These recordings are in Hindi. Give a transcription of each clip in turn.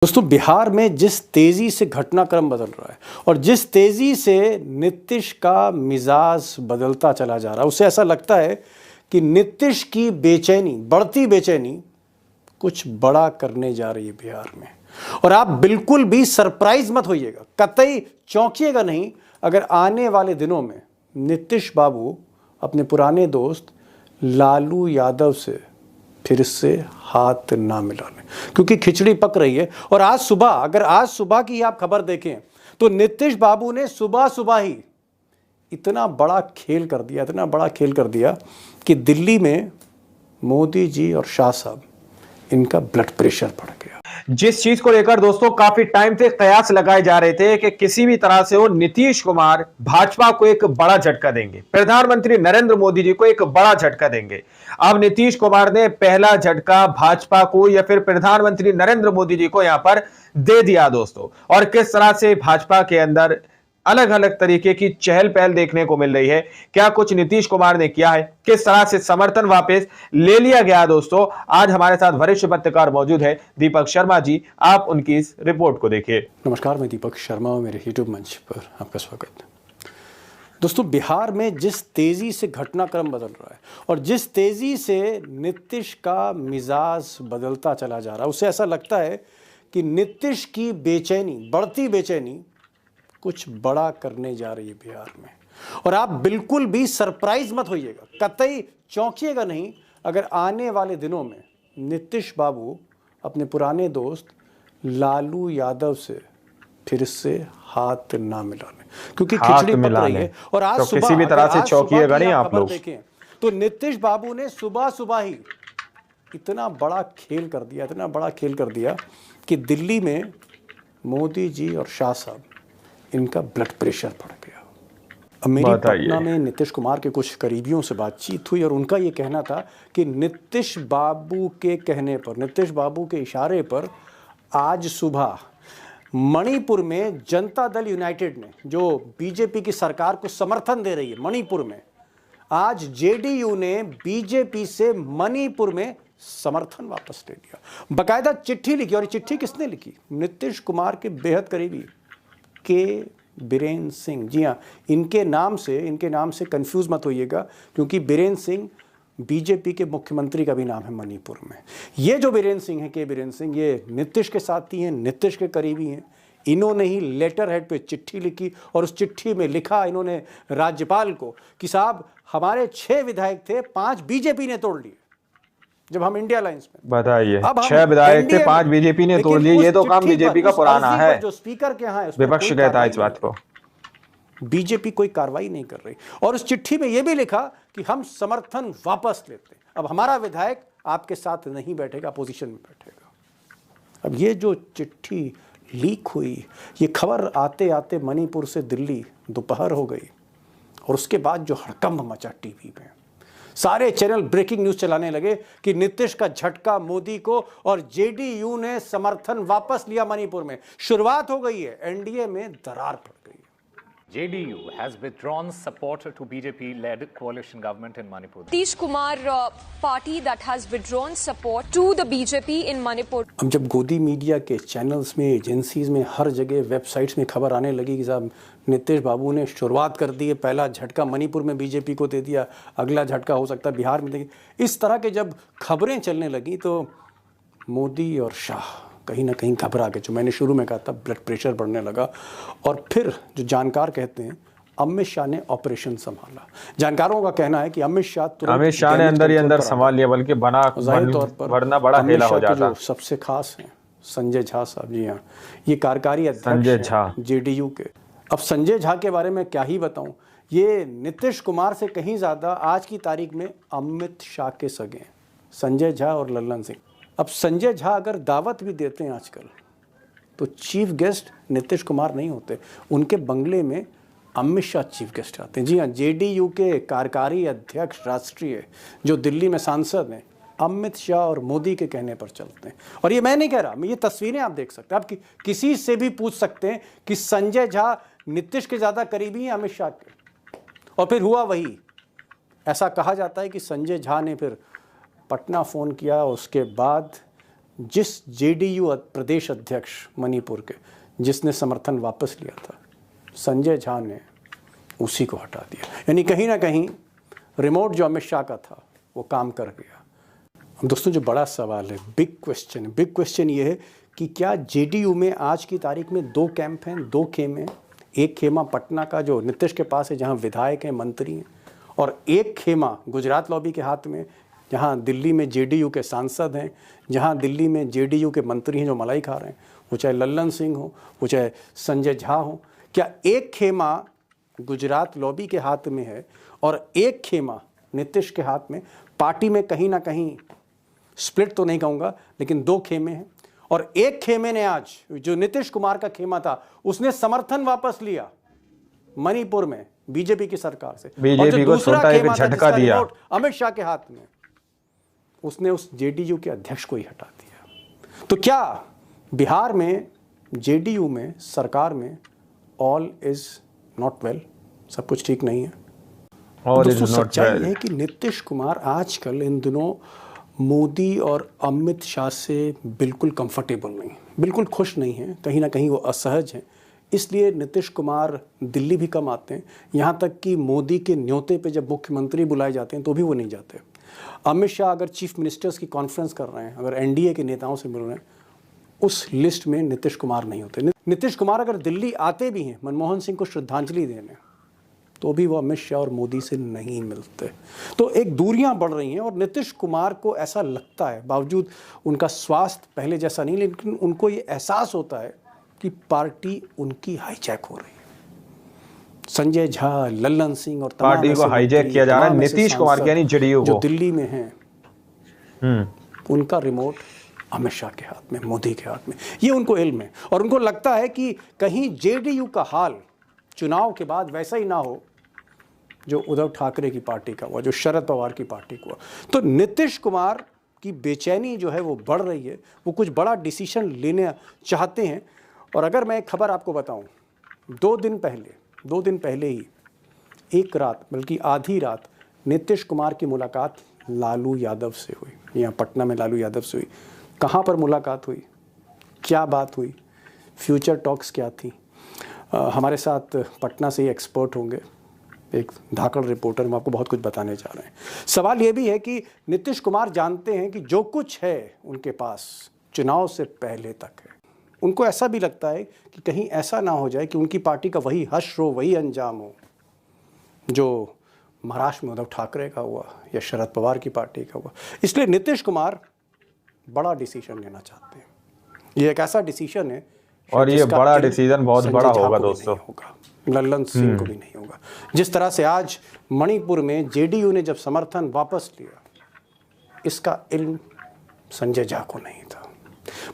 दोस्तों, बिहार में जिस तेज़ी से घटनाक्रम बदल रहा है और जिस तेज़ी से नीतीश का मिजाज बदलता चला जा रहा है, उससे ऐसा लगता है कि नीतीश की बेचैनी, बढ़ती बेचैनी कुछ बड़ा करने जा रही है बिहार में। और आप बिल्कुल भी सरप्राइज मत होइएगा, कतई चौंकिएगा नहीं अगर आने वाले दिनों में नीतीश बाबू अपने पुराने दोस्त लालू यादव से फिर से हाथ ना मिला लें, क्योंकि खिचड़ी पक रही है। और आज सुबह की ही आप खबर देखें तो नीतीश बाबू ने सुबह सुबह ही इतना बड़ा खेल कर दिया कि दिल्ली में मोदी जी और शाह साहब, इनका ब्लड प्रेशर बढ़ गया। जिस चीज को लेकर दोस्तों काफी टाइम से कयास लगाए जा रहे थे कि किसी भी तरह से वो नीतीश कुमार भाजपा को एक बड़ा झटका देंगे, प्रधानमंत्री नरेंद्र मोदी जी को एक बड़ा झटका देंगे। अब नीतीश कुमार ने पहला झटका भाजपा को या फिर प्रधानमंत्री नरेंद्र मोदी जी को यहां पर दे दिया दोस्तों। और किस तरह से भाजपा के अंदर अलग अलग तरीके की चहल पहल देखने को मिल रही है, क्या कुछ नीतीश कुमार ने किया है, किस तरह से समर्थन वापस ले लिया गया दोस्तों। आज हमारे साथ वरिष्ठ पत्रकार मौजूद है दीपक शर्मा जी, आप उनकी इस रिपोर्ट को देखिए। नमस्कार, मैं दीपक शर्मा और मेरे यूट्यूब मंच पर आपका स्वागत है। दोस्तों, बिहार में जिस तेज़ी से घटनाक्रम बदल रहा है और जिस तेज़ी से नीतीश का मिजाज बदलता चला जा रहा है, उससे ऐसा लगता है कि नीतीश की बेचैनी, बढ़ती बेचैनी कुछ बड़ा करने जा रही है बिहार में। और आप बिल्कुल भी सरप्राइज मत होइएगा, कतई चौंकिएगा नहीं अगर आने वाले दिनों में नीतीश बाबू अपने पुराने दोस्त लालू यादव से फिर से हाथ ना मिला लें, क्योंकि खिचड़ी पक रही है। और आज सुबह किसी भी तरह से चौंकिएगा नहीं आप लोग। देखें तो नीतीश बाबू ने सुबह सुबह ही इतना बड़ा खेल कर दिया कि दिल्ली में मोदी जी और शाह साहब, इनका ब्लड प्रेशर बढ़ गया। अब मेरी पटना में नीतीश कुमार के कुछ करीबियों से बातचीत हुई और उनका ये कहना था कि नीतीश बाबू के कहने पर, नीतीश बाबू के इशारे पर आज सुबह मणिपुर में जनता दल यूनाइटेड ने, जो बीजेपी की सरकार को समर्थन दे रही है मणिपुर में, आज जेडीयू ने बीजेपी से मणिपुर में समर्थन वापस ले लिया। बाकायदा चिट्ठी लिखी, और ये चिट्ठी किसने लिखी? नीतीश कुमार के बेहद करीबी के बीरेन सिंह। जी हाँ, इनके नाम से कंफ्यूज मत होइएगा, क्योंकि बीरेन सिंह बीजेपी के मुख्यमंत्री का भी नाम है मणिपुर में। ये जो बीरेन सिंह है, के बीरेन सिंह, ये नीतीश के साथी हैं, नीतीश के करीबी हैं। इन्होंने ही लेटर हेड पे चिट्ठी लिखी और उस चिट्ठी में लिखा इन्होंने राज्यपाल को कि साहब, हमारे 6 विधायक थे, 5 बीजेपी ने तोड़ लिए जब हम इंडिया लाइंस में। बताइए, 6 विधायक थे, 5 बीजेपी ने तोड़ लिए। ये तो काम बीजेपी का पुराना है, जो स्पीकर के यहाँ है विपक्ष कहता है इस बात को। बीजेपी कोई कार्रवाई नहीं कर रही। और उस चिट्ठी में यह भी लिखा कि हम समर्थन वापस लेते हैं, अब हमारा विधायक आपके साथ नहीं बैठेगा, अपोजिशन में बैठेगा। अब ये जो चिट्ठी लीक हुई, ये खबर आते आते मणिपुर से दिल्ली दोपहर हो गई। और उसके बाद जो हड़कंप मचा टीवी में, सारे चैनल ब्रेकिंग न्यूज चलाने लगे कि नीतीश का झटका मोदी को, और जेडीयू ने समर्थन वापस लिया मणिपुर में। शुरुआत हो गई है, एनडीए में दरार पड़ गई है। JDU has withdrawn support to BJP-led coalition government in Manipur. Nitish Kumar party that has withdrawn support to the BJP in Manipur. अब जब गोदी मीडिया के चैनल्स में, एजेंसीज में, हर जगह वेबसाइट्स में खबर आने लगी कि साहब नीतीश बाबू ने शुरुआत कर दी है, पहला झटका मणिपुर में बीजेपी को दे दिया, अगला झटका हो सकता है बिहार में देंगे, इस तरह के जब खबरें चलने लगी तो मोदी और शाह कहीं ना कहीं घबरा गए। जो मैंने शुरू में कहा था, ब्लड प्रेशर बढ़ने लगा। और फिर जो जानकार कहते हैं, अमित शाह ने ऑपरेशन संभाला। जानकारों का कहना है कि अमित शाह ने अंदर ही अंदर संभाल लिया, बल्कि जाहिर तौर पर वरना बड़ा खेला हो जाता। जो सबसे खास हैं संजय झा साहब, जी हाँ, ये कार्यकारी संजय झा जेडीयू के। अब संजय झा के बारे में क्या ही बताऊं, ये नीतीश कुमार से कहीं ज़्यादा आज की तारीख में अमित शाह के सगे, संजय झा और लल्लन सिंह। अब संजय झा अगर दावत भी देते हैं आजकल, तो चीफ गेस्ट नीतीश कुमार नहीं होते, उनके बंगले में अमित शाह चीफ गेस्ट आते हैं। जी हाँ, जेडीयू के कार्यकारी अध्यक्ष राष्ट्रीय, जो दिल्ली में सांसद हैं, अमित शाह और मोदी के कहने पर चलते हैं। और ये मैं नहीं कह रहा, मैं ये तस्वीरें आप देख सकते हैं। आप किसी से भी पूछ सकते हैं कि संजय झा नीतीश के ज़्यादा करीबी हैं अमित शाह के। और फिर हुआ वही, ऐसा कहा जाता है कि संजय झा ने फिर पटना फ़ोन किया, उसके बाद जिस जेडीयू प्रदेश अध्यक्ष मणिपुर के जिसने समर्थन वापस लिया था, संजय झा ने उसी को हटा दिया। यानी कहीं ना कहीं रिमोट जो अमित शाह का था वो काम कर गया। अब दोस्तों जो बड़ा सवाल है, बिग क्वेश्चन ये है कि क्या जेडीयू में आज की तारीख में 2 कैंप हैं, 2 खेमे। एक खेमा पटना का जो नीतीश के पास है, जहां विधायक हैं, मंत्री हैं, और एक खेमा गुजरात लॉबी के हाथ में, जहां दिल्ली में जेडीयू के सांसद हैं, जहां दिल्ली में जेडीयू के मंत्री हैं जो मलाई खा रहे हैं, वो चाहे लल्लन सिंह हो, वो चाहे संजय झा हो। क्या एक खेमा गुजरात लॉबी के हाथ में है और एक खेमा नीतीश के हाथ में? पार्टी में कहीं ना कहीं स्प्लिट तो नहीं कहूँगा, लेकिन 2 खेमे हैं। और एक खेमे ने आज, जो नीतीश कुमार का खेमा था, उसने समर्थन वापस लिया मणिपुर में बीजेपी की सरकार से। बीजेपी को छोटा एक झटका दिया अमित शाह के हाथ में, उसने उस जेडीयू के अध्यक्ष को ही हटा दिया। तो क्या बिहार में जेडीयू में, सरकार में ऑल इज नॉट वेल, सब कुछ ठीक नहीं है? और सच्चाई है कि नीतीश कुमार आजकल इन दिनों मोदी और अमित शाह से बिल्कुल कंफर्टेबल नहीं, बिल्कुल खुश नहीं है, कहीं ना कहीं वो असहज हैं। इसलिए नीतीश कुमार दिल्ली भी कम आते हैं, यहाँ तक कि मोदी के न्योते पे जब मुख्यमंत्री बुलाए जाते हैं तो भी वो नहीं जाते। अमित शाह अगर चीफ मिनिस्टर्स की कॉन्फ्रेंस कर रहे हैं, अगर एनडीए के नेताओं से मिल रहे हैं, उस लिस्ट में नीतीश कुमार नहीं होते। नीतीश कुमार अगर दिल्ली आते भी हैं मनमोहन सिंह को श्रद्धांजलि देने, तो भी वो अमित शाह और मोदी से नहीं मिलते। तो एक दूरियां बढ़ रही हैं और नीतीश कुमार को ऐसा लगता है, बावजूद उनका स्वास्थ्य पहले जैसा नहीं, लेकिन उनको ये एहसास होता है कि पार्टी उनकी हाईजैक हो रही है। संजय झा, लल्लन सिंह और पार्टी को हाईजैक किया जा रहा है, नीतीश कुमार यानी जेडीयू जो दिल्ली में हैं, उनका रिमोट अमित शाह के हाथ में, मोदी के हाथ में, ये उनको इल्म है। और उनको लगता है कि कहीं जेडीयू का हाल चुनाव के बाद वैसा ही ना हो जो उद्धव ठाकरे की पार्टी का हुआ, जो शरद पवार की पार्टी का हुआ। तो नीतीश कुमार की बेचैनी जो है वो बढ़ रही है, वो कुछ बड़ा डिसीजन लेने चाहते हैं। और अगर मैं एक खबर आपको बताऊं, 2 दिन पहले ही, एक रात बल्कि आधी रात, नीतीश कुमार की मुलाकात लालू यादव से हुई। यहाँ पटना में लालू यादव से हुई। कहाँ पर मुलाकात हुई, क्या बात हुई, फ्यूचर टॉक्स क्या थी? हमारे साथ पटना से ही एक्सपर्ट होंगे, एक धाकड़ रिपोर्टर, हम आपको बहुत कुछ बताने जा रहे हैं। सवाल ये भी है कि नीतीश कुमार जानते हैं कि जो कुछ है उनके पास चुनाव से पहले तक है। उनको ऐसा भी लगता है कि कहीं ऐसा ना हो जाए कि उनकी पार्टी का वही हश्र हो, वही अंजाम हो जो महाराष्ट्र में उद्धव ठाकरे का हुआ या शरद पवार की पार्टी का हुआ। इसलिए नीतीश कुमार बड़ा डिसीजन लेना चाहते हैं। ये एक ऐसा डिसीजन है, और ये बड़ा डिसीजन बहुत बड़ा होगा दोस्तों, लल्लन सिंह को भी नहीं होगा। जिस तरह से आज मणिपुर में जेडीयू ने जब समर्थन वापस लिया, इसका इल्म संजय झा को नहीं था।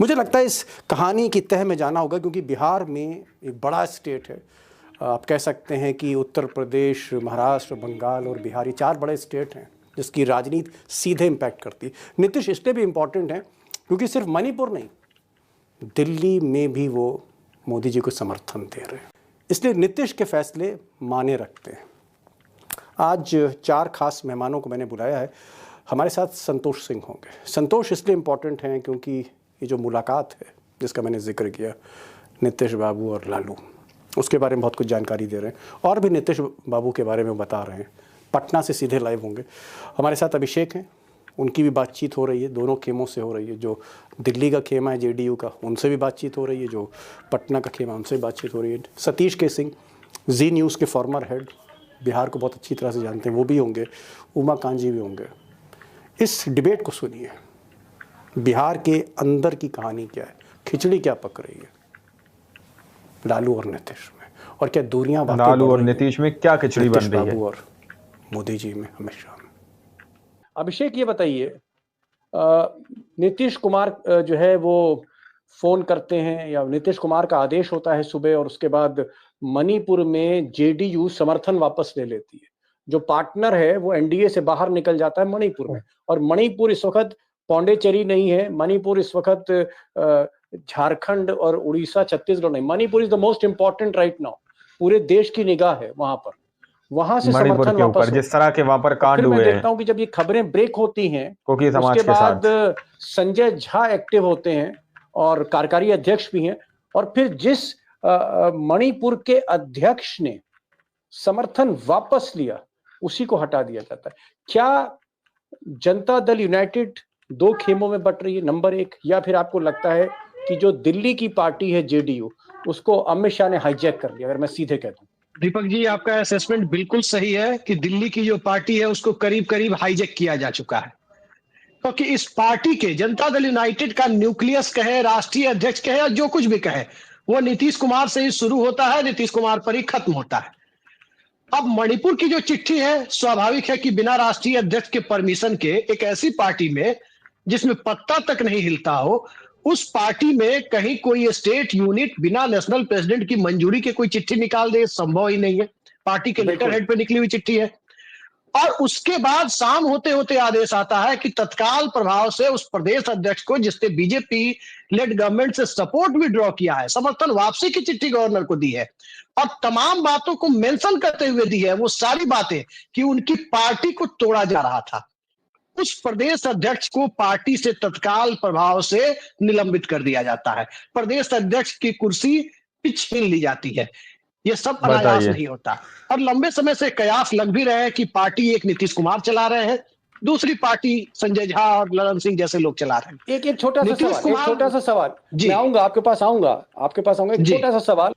मुझे लगता है इस कहानी की तह में जाना होगा, क्योंकि बिहार में एक बड़ा स्टेट है। आप कह सकते हैं कि उत्तर प्रदेश, महाराष्ट्र, बंगाल और बिहार, ये 4 बड़े स्टेट हैं जिसकी राजनीति सीधे इम्पैक्ट करती है। नीतीश इसलिए भी इम्पॉर्टेंट है क्योंकि सिर्फ मणिपुर नहीं, दिल्ली में भी वो मोदी जी को समर्थन दे रहे हैं। इसलिए नीतीश के फैसले माने रखते हैं। आज 4 खास मेहमानों को मैंने बुलाया है। हमारे साथ संतोष सिंह होंगे। संतोष इसलिए इम्पॉर्टेंट हैं क्योंकि ये जो मुलाकात है जिसका मैंने जिक्र किया, नीतीश बाबू और लालू, उसके बारे में बहुत कुछ जानकारी दे रहे हैं और भी नीतीश बाबू के बारे में बता रहे हैं। पटना से सीधे लाइव होंगे। हमारे साथ अभिषेक हैं, उनकी भी बातचीत हो रही है, दोनों खेमों से हो रही है। जो दिल्ली का खेमा है जेडीयू का, उनसे भी बातचीत हो रही है, जो पटना का खेमा उनसे भी बातचीत हो रही है। सतीश के सिंह, जी न्यूज़ के फॉर्मर हेड, बिहार को बहुत अच्छी तरह से जानते हैं, वो भी होंगे। उमाकांत जी भी होंगे। इस डिबेट को सुनिए, बिहार के अंदर की कहानी क्या है, खिचड़ी क्या पक रही है लालू और नीतीश में, और क्या दूरियां लालू और नीतीश में क्या खिचड़ी बन रही है, और मोदी जी में, अमित शाह में। अभिषेक ये बताइए, नीतीश कुमार जो है वो फोन करते हैं या नीतीश कुमार का आदेश होता है सुबह, और उसके बाद मणिपुर में जेडीयू समर्थन वापस ले लेती है। जो पार्टनर है वो एनडीए से बाहर निकल जाता है मणिपुर में, और मणिपुर इस वक्त पौंडीचेरी नहीं है, मणिपुर इस वक्त झारखंड और उड़ीसा, छत्तीसगढ़ नहीं, Manipur is the most important right now. पूरे देश की निगाह है वहां पर। वहां से मणिपुर समर्थन के वापस ऊपर हो। जिस तरह के वहां पर कांड फिर मैं हुए देखता हूं कि जब ये खबरें ब्रेक होती हैं, कोकी समाज उसके के बाद साथ, संजय झा एक्टिव होते हैं और कार्यकारी अध्यक्ष भी हैं, और फिर जिस मणिपुर के अध्यक्ष ने समर्थन वापस लिया उसी को हटा दिया जाता है। क्या जनता दल यूनाइटेड दो खेमों में बट रही है, नंबर एक, या फिर आपको लगता है कि जो दिल्ली की पार्टी है जेडीयू, उसको अमित शाह ने हाईजैक कर लिया? अगर मैं सीधे कह दूं। दीपक जी, आपका असेसमेंट बिल्कुल सही है कि दिल्ली की जो पार्टी है उसको करीब करीब हाईजैक किया जा चुका है, क्योंकि इस पार्टी के जनता दल यूनाइटेड का न्यूक्लियस कहे, राष्ट्रीय अध्यक्ष कहे या जो कुछ भी कहे, वो नीतीश कुमार से ही शुरू होता है, नीतीश कुमार पर ही खत्म होता है। अब मणिपुर की जो चिट्ठी है, स्वाभाविक है कि बिना राष्ट्रीय अध्यक्ष के परमिशन के एक ऐसी पार्टी में जिसमें पत्ता तक नहीं हिलता हो, उस पार्टी में कहीं कोई स्टेट यूनिट बिना नेशनल प्रेसिडेंट की मंजूरी के कोई चिट्ठी निकाल दे, संभव ही नहीं है। पार्टी के लेटर हेड पे निकली हुई चिट्ठी है, और उसके बाद शाम होते होते आदेश आता है कि तत्काल प्रभाव से उस प्रदेश अध्यक्ष को, जिसने बीजेपी लेड गवर्नमेंट से सपोर्ट विड्रॉ किया है, समर्थन वापसी की चिट्ठी गवर्नर को दी है, और तमाम बातों को मेंशन करते हुए दी है, वो सारी बातें कि उनकी पार्टी को तोड़ा जा रहा था। उस प्रदेश अध्यक्ष को पार्टी से तत्काल प्रभाव से निलंबित कर दिया जाता है, प्रदेश अध्यक्ष की कुर्सी छीन ली जाती है। ये सब अनायास नहीं होता, और लंबे समय से कयास लग भी रहे हैं कि पार्टी एक नीतीश कुमार चला रहे हैं, दूसरी पार्टी संजय झा और ललन सिंह जैसे लोग चला रहे हैं। एक छोटा सा सवाल मैं आऊंगा आपके पास एक छोटा सा सवाल।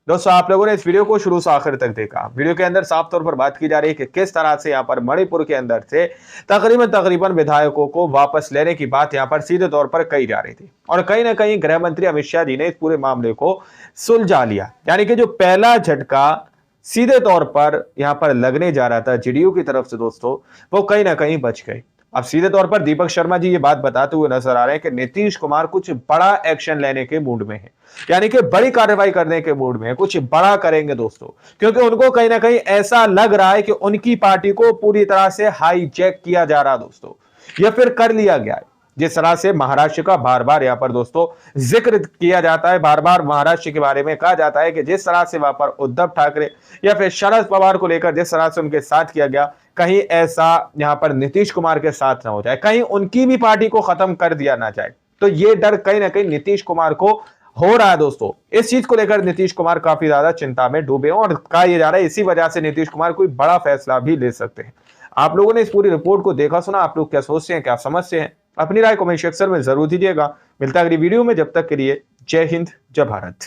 दोस्तों, आप लोगों ने इस वीडियो को शुरू से आखिर तक देखा। वीडियो के अंदर साफ तौर पर बात की जा रही है कि किस तरह से यहाँ पर मणिपुर के अंदर से तकरीबन विधायकों को वापस लेने की बात यहाँ पर सीधे तौर पर कही जा रही थी, और कहीं ना कहीं गृह मंत्री अमित शाह जी ने इस पूरे मामले को सुलझा लिया। यानी कि जो पहला झटका सीधे तौर पर यहाँ पर लगने जा रहा था जेडीयू की तरफ से दोस्तों, वो कहीं ना कहीं बच गए। अब सीधे तौर पर दीपक शर्मा जी ये बात बताते हुए नजर आ रहे हैं कि नीतीश कुमार कुछ बड़ा एक्शन लेने के मूड में है, यानी कि बड़ी कार्रवाई करने के मूड में है, कुछ बड़ा करेंगे दोस्तों, क्योंकि उनको कहीं ना कहीं ऐसा लग रहा है कि उनकी पार्टी को पूरी तरह से हाईजैक किया जा रहा दोस्तों, या फिर कर लिया गया है। जिस तरह से महाराष्ट्र का बार बार यहाँ पर दोस्तों जिक्र किया जाता है, बार बार महाराष्ट्र के बारे में कहा जाता है कि जिस तरह से वहां पर उद्धव ठाकरे या फिर शरद पवार को लेकर जिस तरह से उनके साथ किया गया, कहीं ऐसा यहाँ पर नीतीश कुमार के साथ ना हो जाए, कहीं उनकी भी पार्टी को खत्म कर दिया ना जाए। तो ये डर कहीं ना कहीं नीतीश कुमार को हो रहा है दोस्तों। इस चीज को लेकर नीतीश कुमार काफी ज्यादा चिंता में डूबे हैं, और कहा यह जा रहा है इसी वजह से नीतीश कुमार कोई बड़ा फैसला भी ले सकते हैं। आप लोगों ने इस पूरी रिपोर्ट को देखा सुना, आप लोग क्या सोचते हैं, क्या समझते हैं? अपनी राय कमेंट सेक्शन में जरूर दीजिएगा। मिलता है अगली वीडियो में, जब तक के लिए जय हिंद, जय भारत।